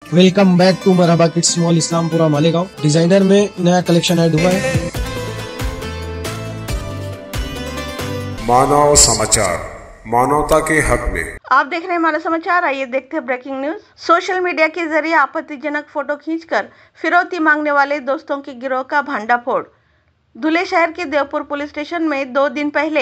Welcome back to Marhaba kids mall Islampura Malegaon. Designer में नया collection add हुआ है। मानव समाचार, मानवता के हक में। आप देख रहे हैं मानव समाचार। आइए देखते हैं ब्रेकिंग न्यूज। सोशल मीडिया के जरिए आपत्तिजनक फोटो खींचकर फिरौती मांगने वाले दोस्तों के गिरोह का भंडाफोड़। धुले शहर के देवपुर पुलिस स्टेशन में 2 दिन पहले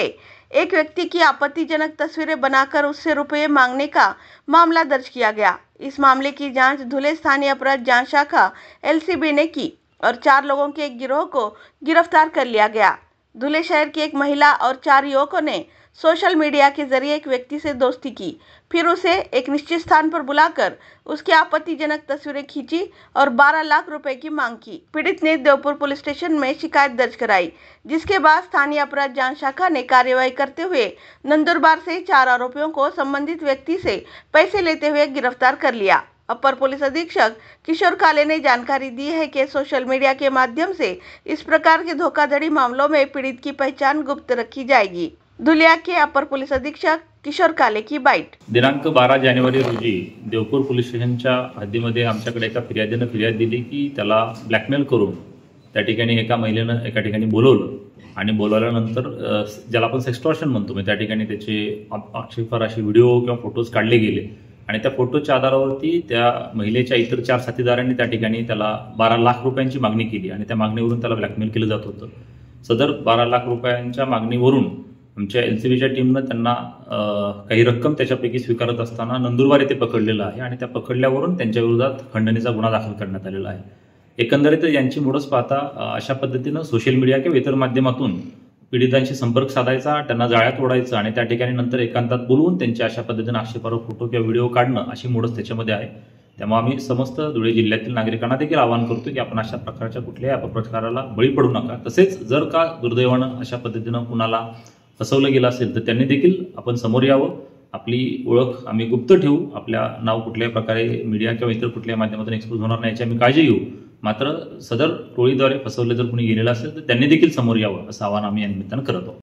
एक व्यक्ति की आपत्तिजनक तस्वीरें बनाकर उससे रुपये मांगने का मामला दर्ज किया गया। इस मामले की जांच धुले स्थानीय अपराध जांच शाखा एलसीबी ने की और 4 लोगों के एक गिरोह को गिरफ्तार कर लिया गया। धुले शहर की एक महिला और 4 युवकों ने सोशल मीडिया के जरिए एक व्यक्ति से दोस्ती की, फिर उसे एक निश्चित स्थान पर बुलाकर उसकी आपत्तिजनक तस्वीरें खींची और 12 लाख रुपए की मांग की। पीड़ित ने देवपुर पुलिस स्टेशन में शिकायत दर्ज कराई, जिसके बाद स्थानीय अपराध जांच शाखा ने कार्रवाई करते हुए नंदुरबार से 4 आरोपियों को संबंधित व्यक्ति से पैसे लेते हुए गिरफ्तार कर लिया। अपर पुलिस अधीक्षक किशोर काले ने जानकारी दी है कि सोशल मीडिया के माध्यम से इस प्रकार के धोखाधड़ी मामलों में पीड़ित की पहचान गुप्त रखी जाएगी। धुलिया के अपर पोलीस अधीक्षक किशोर काले की बाईट। दिनांक 12 जानेवारी रोजी देवपूर पोलीस स्टेशनच्या हद्दीमध्ये आमच्याकडे एका फिर्यादीनं फिर्याद दिली की त्याला ब्लॅकमेल करून त्या ठिकाणी एका महिलेनं एका ठिकाणी बोलवलं आणि बोलवल्यानंतर ज्याला आपण सेक्सटॉर्शन म्हणतो, म्हणजे त्या ठिकाणी त्याचे आक्षेपार्ह असे व्हिडिओ किंवा फोटोज काढले गेले आणि त्या फोटोच्या आधारावरती त्या महिलेच्या इतर 4 साथीदारांनी त्या ठिकाणी त्याला 12 लाख रुपयांची मागणी केली आणि त्या मागणीवरून त्याला ब्लॅकमेल केलं जात होतं। सदर 12 लाख रुपयांच्या मागणीवरून आमच्या एलसीबीच्या टीमनं त्यांना काही रक्कम त्याच्यापैकी स्वीकारत असताना नंदुरबार येथे पकडलेलं आहे आणि त्या पकडल्यावरून त्यांच्या विरोधात खंडणीचा गुन्हा दाखल करण्यात आलेला आहे। एकंदरीत यांची मोडस पाहता अशा पद्धतीनं सोशल मीडिया किंवा इतर माध्यमातून पीडितांशी संपर्क साधायचा, त्यांना जाळ्यात ओढायचं आणि त्या ठिकाणी नंतर एकांतात बोलवून त्यांच्या अशा पद्धतीनं आक्षेपार्ह फोटो किंवा व्हिडिओ काढणं अशी मोडस त्याच्यामध्ये आहे। त्यामुळे आम्ही समस्त धुळे जिल्ह्यातील नागरिकांना देखील आवाहन करतो की आपण अशा प्रकारच्या कुठल्याही अपप्रकाराला बळी पडू नका। तसेच जर का दुर्दैवानं अशा पद्धतीनं कुणाला फसवलं गेलं असेल तर त्यांनी देखील आपण समोर यावं। आपली ओळख आम्ही गुप्त ठेवू, आपल्या नाव कुठल्याही प्रकारे मीडिया किंवा इतर कुठल्याही माध्यमातून एक्सपोज होणार नाही याची आम्ही काळजी घेऊ। मात्र सदर टोळीद्वारे फसवले जर कोणी गेलेलं असेल तर त्यांनी देखील समोर यावं असं आवाहन आम्ही या निमित्तानं करत आहोत।